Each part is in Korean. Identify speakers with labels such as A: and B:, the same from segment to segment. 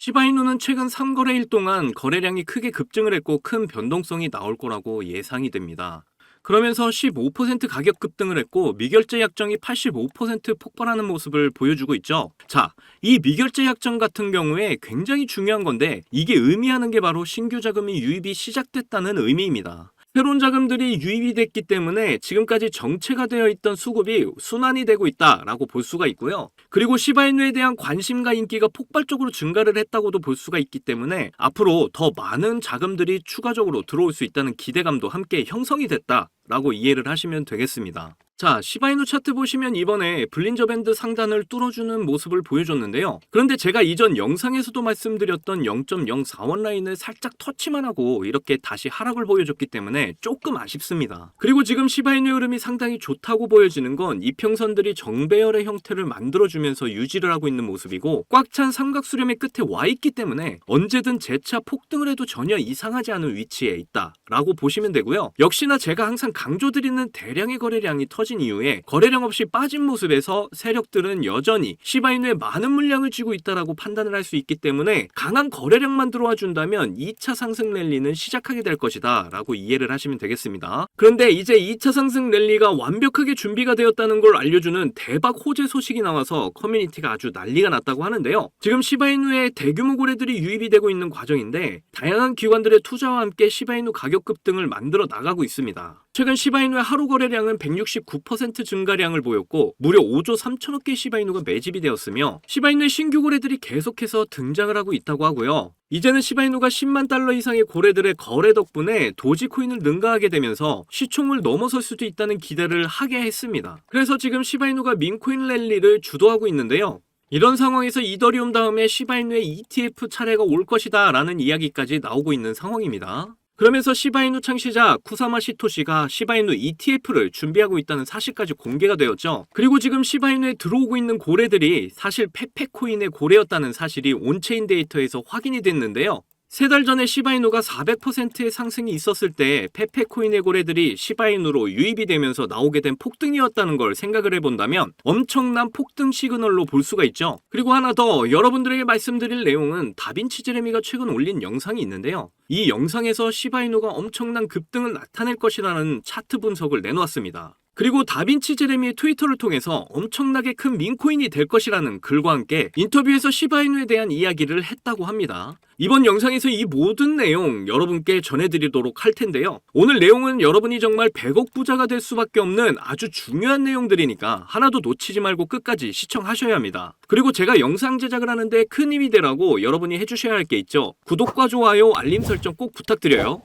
A: 시바이누는 최근 3거래일 동안 거래량이 크게 급증을 했고 큰 변동성이 나올 거라고 예상이 됩니다. 그러면서 15% 가격 급등을 했고 미결제 약정이 85% 폭발하는 모습을 보여주고 있죠. 자, 이 미결제 약정 같은 경우에 굉장히 중요한 건데 이게 의미하는 게 바로 신규 자금이 유입이 시작됐다는 의미입니다. 새로운 자금들이 유입이 됐기 때문에 지금까지 정체가 되어 있던 수급이 순환이 되고 있다라고 볼 수가 있고요. 그리고 시바이누에 대한 관심과 인기가 폭발적으로 증가를 했다고도 볼 수가 있기 때문에 앞으로 더 많은 자금들이 추가적으로 들어올 수 있다는 기대감도 함께 형성이 됐다라고 이해를 하시면 되겠습니다. 자, 시바이누 차트 보시면 이번에 블린저 밴드 상단을 뚫어주는 모습을 보여줬는데요. 그런데 제가 이전 영상에서도 말씀드렸던 0.04원 라인을 살짝 터치만 하고 이렇게 다시 하락을 보여줬기 때문에 조금 아쉽습니다. 그리고 지금 시바이누 흐름이 상당히 좋다고 보여지는 건 이평선들이 정배열의 형태를 만들어주면서 유지를 하고 있는 모습이고 꽉 찬 삼각수렴의 끝에 와 있기 때문에 언제든 재차 폭등을 해도 전혀 이상하지 않은 위치에 있다라고 보시면 되고요. 역시나 제가 항상 강조드리는 대량의 거래량이 터진 이후에 거래량 없이 빠진 모습에서 세력들은 여전히 시바이누에 많은 물량을 쥐고 있다라고 판단을 할 수 있기 때문에 강한 거래량만 들어와 준다면 2차 상승 랠리는 시작하게 될 것이다 라고 이해를 하시면 되겠습니다. 그런데 이제 2차 상승 랠리가 완벽하게 준비가 되었다는 걸 알려주는 대박 호재 소식이 나와서 커뮤니티가 아주 난리가 났다고 하는데요. 지금 시바이누에 대규모 거래들이 유입이 되고 있는 과정인데 다양한 기관들의 투자와 함께 시바이누 가격 급등을 만들어 나가고 있습니다. 최근 시바이누의 하루 거래량은 169% 증가량을 보였고 무려 5조 3천억 개의 시바이누가 매집이 되었으며 시바이누의 신규 거래들이 계속해서 등장을 하고 있다고 하고요. 이제는 시바이누가 10만 달러 이상의 거래들의 거래 덕분에 도지코인을 능가하게 되면서 시총을 넘어설 수도 있다는 기대를 하게 했습니다. 그래서 지금 시바이누가 민코인 랠리를 주도하고 있는데요. 이런 상황에서 이더리움 다음에 시바이누의 ETF 차례가 올 것이다 라는 이야기까지 나오고 있는 상황입니다. 그러면서 시바이누 창시자 쿠사마 시토시가 시바이누 ETF를 준비하고 있다는 사실까지 공개가 되었죠. 그리고 지금 시바이누에 들어오고 있는 고래들이 사실 페페코인의 고래였다는 사실이 온체인 데이터에서 확인이 됐는데요. 3달 전에 시바이누가 400%의 상승이 있었을 때 페페코인의 고래들이 시바이누로 유입이 되면서 나오게 된 폭등이었다는 걸 생각을 해본다면 엄청난 폭등 시그널로 볼 수가 있죠. 그리고 하나 더 여러분들에게 말씀드릴 내용은 다빈치 제레미가 최근 올린 영상이 있는데요. 이 영상에서 시바이누가 엄청난 급등을 나타낼 것이라는 차트 분석을 내놓았습니다. 그리고 다빈치 제레미의 트위터를 통해서 엄청나게 큰 민코인이 될 것이라는 글과 함께 인터뷰에서 시바이누에 대한 이야기를 했다고 합니다. 이번 영상에서 이 모든 내용 여러분께 전해드리도록 할 텐데요. 오늘 내용은 여러분이 정말 100억 부자가 될 수밖에 없는 아주 중요한 내용들이니까 하나도 놓치지 말고 끝까지 시청하셔야 합니다. 그리고 제가 영상 제작을 하는데 큰 힘이 되라고 여러분이 해주셔야 할 게 있죠. 구독과 좋아요, 알림 설정 꼭 부탁드려요.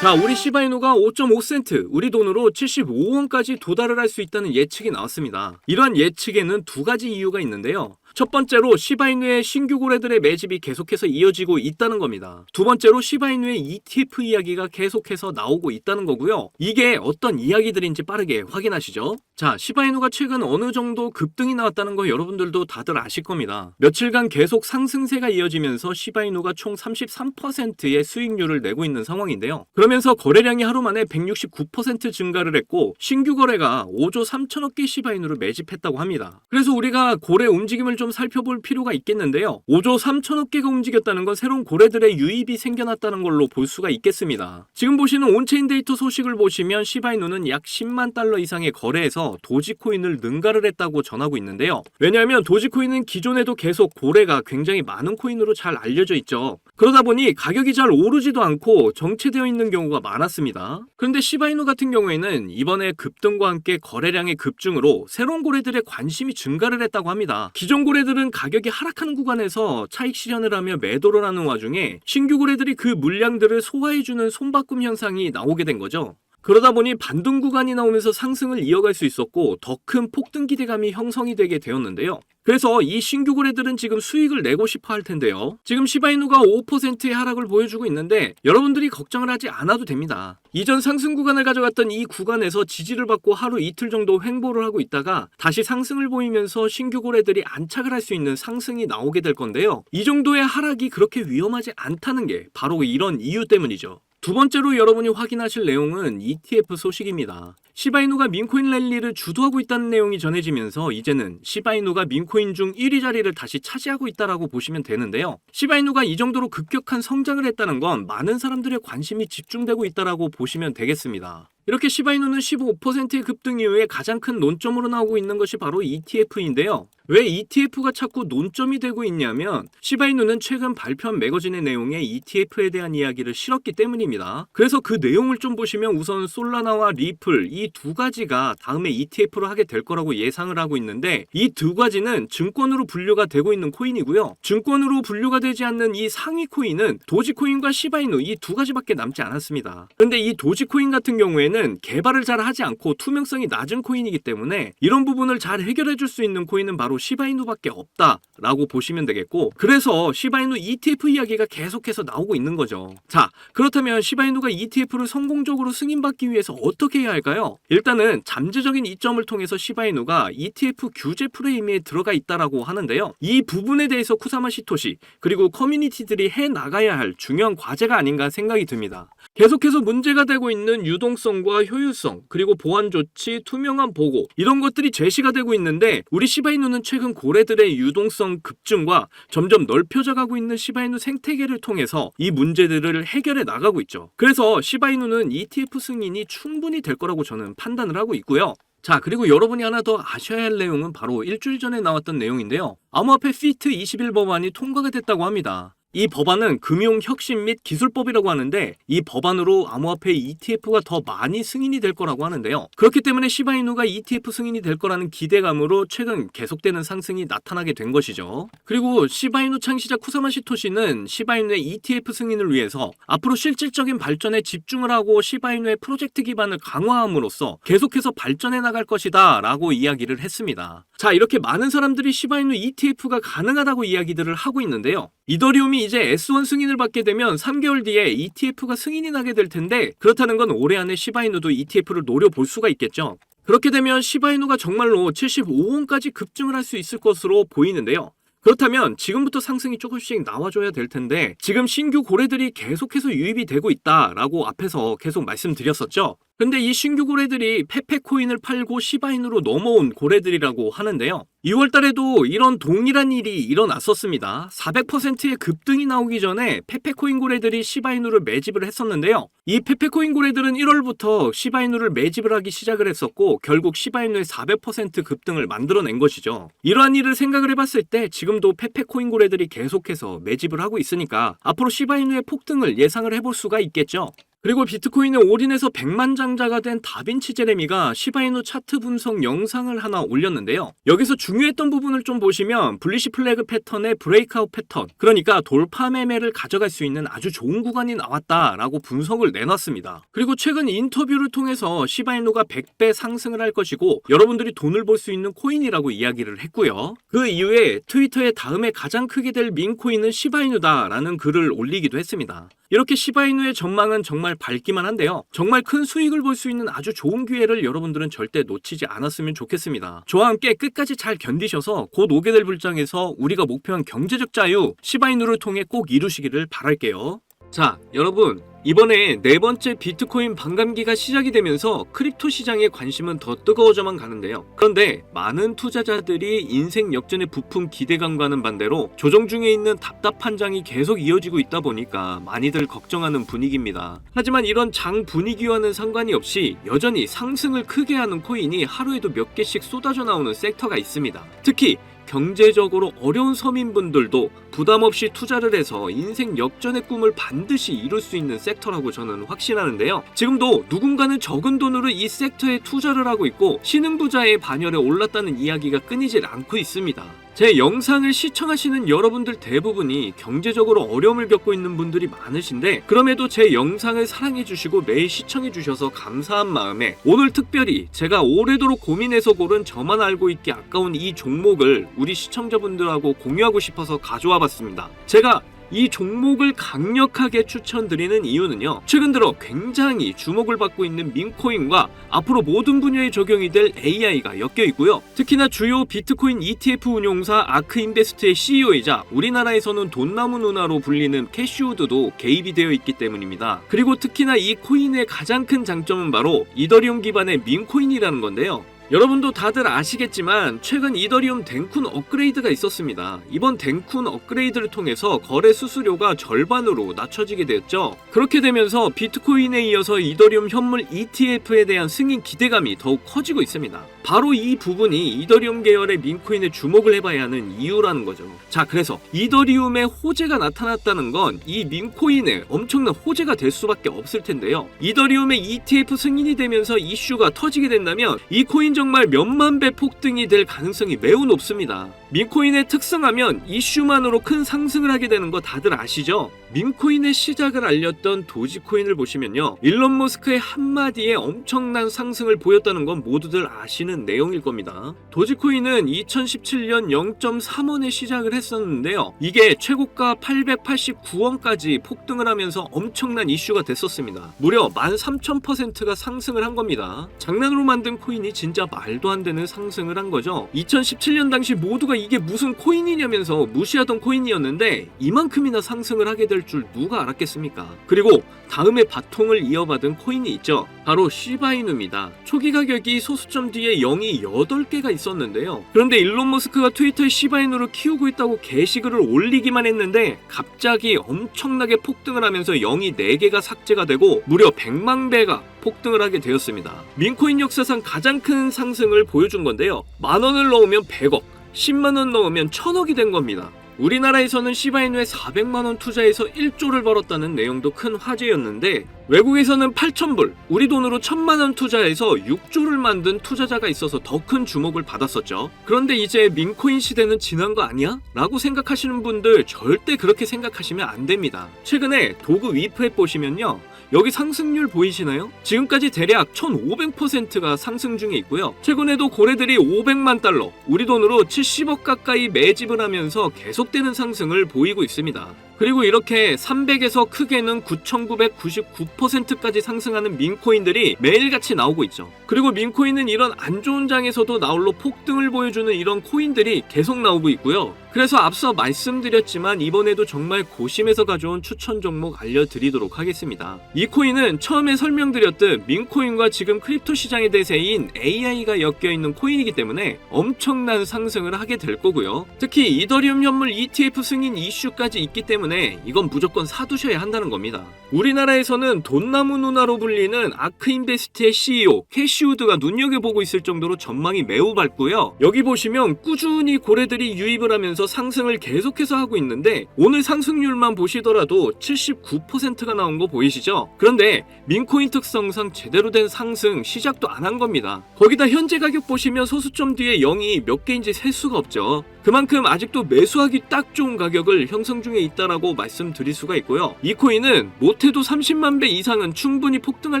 A: 자, 우리 시바이누가 5.5센트, 우리 돈으로 75원까지 도달을 할 수 있다는 예측이 나왔습니다. 이러한 예측에는 두 가지 이유가 있는데요. 첫 번째로 시바이누의 신규 고래들의 매집이 계속해서 이어지고 있다는 겁니다. 두 번째로 시바이누의 ETF 이야기가 계속해서 나오고 있다는 거고요. 이게 어떤 이야기들인지 빠르게 확인하시죠. 자, 시바이누가 최근 어느 정도 급등이 나왔다는 거 여러분들도 다들 아실 겁니다. 며칠간 계속 상승세가 이어지면서 시바이누가 총 33%의 수익률을 내고 있는 상황인데요. 그러면서 거래량이 하루 만에 169% 증가를 했고 신규 거래가 5조 3천억 개 시바이누를 매집했다고 합니다. 그래서 우리가 고래 움직임을 좀 살펴볼 필요가 있겠는데요. 5조 3천억 개가 움직였다는 건 새로운 고래들의 유입이 생겨났다는 걸로 볼 수가 있겠습니다. 지금 보시는 온체인 데이터 소식을 보시면 시바이누는 약 10만 달러 이상의 거래에서 도지코인을 능가를 했다고 전하고 있는데요. 왜냐하면 도지코인은 기존에도 계속 고래가 굉장히 많은 코인으로 잘 알려져 있죠. 그러다 보니 가격이 잘 오르지도 않고 정체되어 있는 경우가 많았습니다. 그런데 시바이누 같은 경우에는 이번에 급등과 함께 거래량의 급증으로 새로운 고래들의 관심이 증가를 했다고 합니다. 기존 고래들은 가격이 하락하는 구간에서 차익 실현을 하며 매도를 하는 와중에 신규 고래들이 그 물량들을 소화해주는 손바꿈 현상이 나오게 된 거죠. 그러다 보니 반등 구간이 나오면서 상승을 이어갈 수 있었고 더 큰 폭등 기대감이 형성이 되게 되었는데요. 그래서 이 신규 고래들은 지금 수익을 내고 싶어 할 텐데요. 지금 시바이누가 5%의 하락을 보여주고 있는데 여러분들이 걱정을 하지 않아도 됩니다. 이전 상승 구간을 가져갔던 이 구간에서 지지를 받고 하루 이틀 정도 횡보를 하고 있다가 다시 상승을 보이면서 신규 고래들이 안착을 할 수 있는 상승이 나오게 될 건데요. 이 정도의 하락이 그렇게 위험하지 않다는 게 바로 이런 이유 때문이죠. 두 번째로 여러분이 확인하실 내용은 ETF 소식입니다. 시바이누가 민코인 랠리를 주도하고 있다는 내용이 전해지면서 이제는 시바이누가 민코인 중 1위 자리를 다시 차지하고 있다라고 보시면 되는데요. 시바이누가 이 정도로 급격한 성장을 했다는 건 많은 사람들의 관심이 집중되고 있다라고 보시면 되겠습니다. 이렇게 시바이누는 15%의 급등 이후에 가장 큰 논점으로 나오고 있는 것이 바로 ETF인데요. 왜 ETF가 자꾸 논점이 되고 있냐면 시바이누는 최근 발표한 매거진의 내용에 ETF에 대한 이야기를 실었기 때문입니다. 그래서 그 내용을 좀 보시면 우선 솔라나와 리플 이 두 가지가 다음에 ETF로 하게 될 거라고 예상을 하고 있는데 이 두 가지는 증권으로 분류가 되고 있는 코인이고요. 증권으로 분류가 되지 않는 이 상위 코인은 도지코인과 시바이누 이 두 가지밖에 남지 않았습니다. 그런데 이 도지코인 같은 경우에는 개발을 잘 하지 않고 투명성이 낮은 코인이기 때문에 이런 부분을 잘 해결해 줄 수 있는 코인은 바로 시바이누밖에 없다라고 보시면 되겠고, 그래서 시바이누 ETF 이야기가 계속해서 나오고 있는 거죠. 자, 그렇다면 시바이누가 ETF를 성공적으로 승인받기 위해서 어떻게 해야 할까요? 일단은 잠재적인 이점을 통해서 시바이누가 ETF 규제 프레임에 들어가 있다라고 하는데요. 이 부분에 대해서 쿠사마 시토시 그리고 커뮤니티들이 해 나가야 할 중요한 과제가 아닌가 생각이 듭니다. 계속해서 문제가 되고 있는 유동성과 효율성, 그리고 보안 조치, 투명한 보고 이런 것들이 제시가 되고 있는데 우리 시바이누는 최근 고래들의 유동성 급증과 점점 넓혀져 가고 있는 시바이누 생태계를 통해서 이 문제들을 해결해 나가고 있죠. 그래서 시바이누는 ETF 승인이 충분히 될 거라고 저는 판단을 하고 있고요. 자, 그리고 여러분이 하나 더 아셔야 할 내용은 바로 일주일 전에 나왔던 내용인데요. 암호화폐 피트 21 법안이 통과가 됐다고 합니다. 이 법안은 금융혁신 및 기술법이라고 하는데 이 법안으로 암호화폐 ETF가 더 많이 승인이 될 거라고 하는데요. 그렇기 때문에 시바이누가 ETF 승인이 될 거라는 기대감으로 최근 계속되는 상승이 나타나게 된 것이죠. 그리고 시바이누 창시자 쿠사마 시토시는 시바이누의 ETF 승인을 위해서 앞으로 실질적인 발전에 집중을 하고 시바이누의 프로젝트 기반을 강화함으로써 계속해서 발전해 나갈 것이다 라고 이야기를 했습니다. 자, 이렇게 많은 사람들이 시바이누 ETF가 가능하다고 이야기들을 하고 있는데요. 이더리움이 이제 S1 승인을 받게 되면 3개월 뒤에 ETF가 승인이 나게 될 텐데 그렇다는 건 올해 안에 시바이누도 ETF를 노려볼 수가 있겠죠. 그렇게 되면 시바이누가 정말로 75원까지 급증을 할 수 있을 것으로 보이는데요. 그렇다면 지금부터 상승이 조금씩 나와줘야 될 텐데 지금 신규 고래들이 계속해서 유입이 되고 있다라고 앞에서 계속 말씀드렸었죠. 근데 이 신규 고래들이 페페코인을 팔고 시바이누로 넘어온 고래들이라고 하는데요. 2월 달에도 이런 동일한 일이 일어났었습니다. 400%의 급등이 나오기 전에 페페코인 고래들이 시바이누를 매집을 했었는데요. 이 페페코인 고래들은 1월부터 시바이누를 매집을 하기 시작을 했었고 결국 시바이누의 400% 급등을 만들어낸 것이죠. 이러한 일을 생각을 해봤을 때 지금도 페페코인 고래들이 계속해서 매집을 하고 있으니까 앞으로 시바이누의 폭등을 예상을 해볼 수가 있겠죠. 그리고 비트코인에 올인해서 백만장자가 된 다빈치 제레미가 시바이누 차트 분석 영상을 하나 올렸는데요. 여기서 중요했던 부분을 좀 보시면 불리시 플래그 패턴의 브레이크아웃 패턴, 그러니까 돌파 매매를 가져갈 수 있는 아주 좋은 구간이 나왔다라고 분석을 내놨습니다. 그리고 최근 인터뷰를 통해서 시바이누가 100배 상승을 할 것이고 여러분들이 돈을 벌 수 있는 코인이라고 이야기를 했고요. 그 이후에 트위터에 다음에 가장 크게 될 민코인은 시바이누다라는 글을 올리기도 했습니다. 이렇게 시바이누의 전망은 정말 밝기만 한데요. 정말 큰 수익을 볼 수 있는 아주 좋은 기회를 여러분들은 절대 놓치지 않았으면 좋겠습니다. 저와 함께 끝까지 잘 견디셔서 곧 오게 될 불장에서 우리가 목표한 경제적 자유 시바이누를 통해 꼭 이루시기를 바랄게요. 자, 여러분, 이번에 네 번째 비트코인 반감기가 시작이 되면서 크립토 시장의 관심은 더 뜨거워져만 가는데요. 그런데 많은 투자자들이 인생 역전의 부품 기대감과는 반대로 조정 중에 있는 답답한 장이 계속 이어지고 있다 보니까 많이들 걱정하는 분위기입니다. 하지만 이런 장 분위기와는 상관이 없이 여전히 상승을 크게 하는 코인이 하루에도 몇 개씩 쏟아져 나오는 섹터가 있습니다. 특히 경제적으로 어려운 서민분들도 부담 없이 투자를 해서 인생 역전의 꿈을 반드시 이룰 수 있는 섹터라고 저는 확신하는데요. 지금도 누군가는 적은 돈으로 이 섹터에 투자를 하고 있고 신흥부자의 반열에 올랐다는 이야기가 끊이질 않고 있습니다. 제 영상을 시청하시는 여러분들 대부분이 경제적으로 어려움을 겪고 있는 분들이 많으신데 그럼에도 제 영상을 사랑해주시고 매일 시청해주셔서 감사한 마음에 오늘 특별히 제가 오래도록 고민해서 고른 저만 알고 있기 아까운 이 종목을 우리 시청자분들하고 공유하고 싶어서 가져와 봤습니다. 제가 이 종목을 강력하게 추천드리는 이유는요, 최근 들어 굉장히 주목을 받고 있는 민코인과 앞으로 모든 분야에 적용이 될 AI가 엮여 있고요. 특히나 주요 비트코인 ETF 운용사 아크인베스트의 CEO이자 우리나라에서는 돈나무 누나로 불리는 캐시우드도 개입이 되어 있기 때문입니다. 그리고 특히나 이 코인의 가장 큰 장점은 바로 이더리움 기반의 민코인이라는 건데요. 여러분도 다들 아시겠지만 최근 이더리움 댕쿤 업그레이드가 있었습니다. 이번 댕쿤 업그레이드를 통해서 거래 수수료가 절반으로 낮춰지게 되었죠. 그렇게 되면서 비트코인에 이어서 이더리움 현물 ETF에 대한 승인 기대감이 더욱 커지고 있습니다. 바로 이 부분이 이더리움 계열의 민코인에 주목을 해봐야 하는 이유라는 거죠. 자, 그래서 이더리움의 호재가 나타났다는 건 이 민코인에 엄청난 호재가 될 수밖에 없을 텐데요. 이더리움의 ETF 승인이 되면서 이슈가 터지게 된다면 이 코인 정말 몇만 배 폭등이 될 가능성이 매우 높습니다. 민코인의 특성하면 이슈만으로 큰 상승을 하게 되는 거 다들 아시죠? 민코인의 시작을 알렸던 도지코인을 보시면요, 일론 머스크의 한마디에 엄청난 상승을 보였다는 건 모두들 아시는 내용일 겁니다. 도지코인은 2017년 0.3원에 시작을 했었는데요, 이게 최고가 889원까지 폭등을 하면서 엄청난 이슈가 됐었습니다. 무려 13,000%가 상승을 한 겁니다. 장난으로 만든 코인이 진짜 말도 안 되는 상승을 한 거죠. 2017년 당시 모두가 이게 무슨 코인이냐면서 무시하던 코인이었는데 이만큼이나 상승을 하게 될 줄 누가 알았겠습니까? 그리고 다음에 바통을 이어받은 코인이 있죠. 바로 시바이누입니다. 초기 가격이 소수점 뒤에 0이 8개가 있었는데요. 그런데 일론 머스크가 트위터에 시바이누를 키우고 있다고 게시글을 올리기만 했는데 갑자기 엄청나게 폭등을 하면서 0이 4개가 삭제가 되고 무려 100만 배가 폭등을 하게 되었습니다. 민코인 역사상 가장 큰 상승을 보여준 건데요. 10,000원을 넣으면 100억, 10만원 넣으면 1000억이 된 겁니다. 우리나라에서는 시바이누에 400만원 투자해서 1조를 벌었다는 내용도 큰 화제였는데, 외국에서는 8,000불, 우리 돈으로 1,000만원 투자해서 6조를 만든 투자자가 있어서 더 큰 주목을 받았었죠. 그런데 이제 민코인 시대는 지난 거 아니야? 라고 생각하시는 분들 절대 그렇게 생각하시면 안 됩니다. 최근에 도구 위프앱 보시면요, 여기 상승률 보이시나요? 지금까지 대략 1,500%가 상승 중에 있고요. 최근에도 고래들이 500만 달러, 우리 돈으로 70억 가까이 매집을 하면서 계속되는 상승을 보이고 있습니다. 그리고 이렇게 300에서 크게는 9,999%까지 상승하는 민코인들이 매일같이 나오고 있죠. 그리고 민코인은 이런 안 좋은 장에서도 나홀로 폭등을 보여주는 이런 코인들이 계속 나오고 있고요. 그래서 앞서 말씀드렸지만 이번에도 정말 고심해서 가져온 추천 종목 알려드리도록 하겠습니다. 이 코인은 처음에 설명드렸듯 민코인과 지금 크립토 시장의 대세인 AI가 엮여있는 코인이기 때문에 엄청난 상승을 하게 될 거고요. 특히 이더리움 현물 ETF 승인 이슈까지 있기 때문에 이건 무조건 사두셔야 한다는 겁니다. 우리나라에서는 돈나무 누나로 불리는 아크인베스트의 CEO 캐시우드가 눈여겨보고 있을 정도로 전망이 매우 밝고요. 여기 보시면 꾸준히 고래들이 유입을 하면서 상승을 계속해서 하고 있는데 오늘 상승률만 보시더라도 79%가 나온 거 보이시죠? 그런데 민코인 특성상 제대로 된 상승 시작도 안 한 겁니다. 거기다 현재 가격 보시면 소수점 뒤에 0이 몇 개인지 셀 수가 없죠. 그만큼 아직도 매수하기 딱 좋은 가격을 형성 중에 있다라고 말씀드릴 수가 있고요. 이 코인은 못해도 30만 배 이상은 충분히 폭등할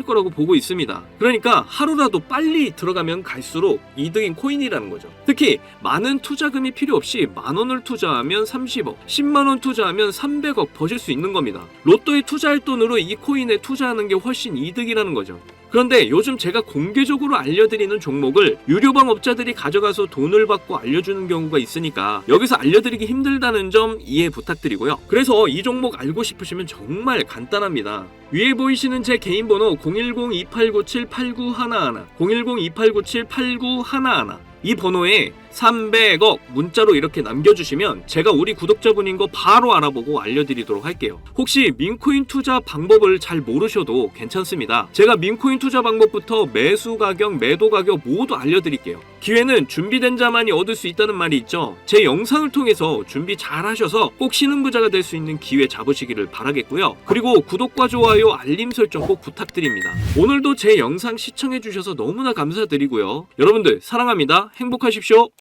A: 거라고 보고 있습니다. 그러니까 하루라도 빨리 들어가면 갈수록 이득인 코인이라는 거죠. 특히 많은 투자금이 필요 없이 10,000원을 투자하면 30억, 10만원 투자하면 300억 버실 수 있는 겁니다. 로또에 투자할 돈으로 이 코인에 투자하는 게 훨씬 이득이라는 거죠. 그런데 요즘 제가 공개적으로 알려드리는 종목을 유료방 업자들이 가져가서 돈을 받고 알려주는 경우가 있으니까 여기서 알려드리기 힘들다는 점 이해 부탁드리고요. 그래서 이 종목 알고 싶으시면 정말 간단합니다. 위에 보이시는 제 개인 번호 010-2897-8911, 010-2897-8911, 이 번호에 300억 문자로 이렇게 남겨주시면 제가 우리 구독자분인 거 바로 알아보고 알려드리도록 할게요. 혹시 민코인 투자 방법을 잘 모르셔도 괜찮습니다. 제가 민코인 투자 방법부터 매수 가격, 매도 가격 모두 알려드릴게요. 기회는 준비된 자만이 얻을 수 있다는 말이 있죠. 제 영상을 통해서 준비 잘 하셔서 꼭 신흥부자가 될 수 있는 기회 잡으시기를 바라겠고요. 그리고 구독과 좋아요, 알림 설정 꼭 부탁드립니다. 오늘도 제 영상 시청해주셔서 너무나 감사드리고요. 여러분들 사랑합니다. 행복하십시오.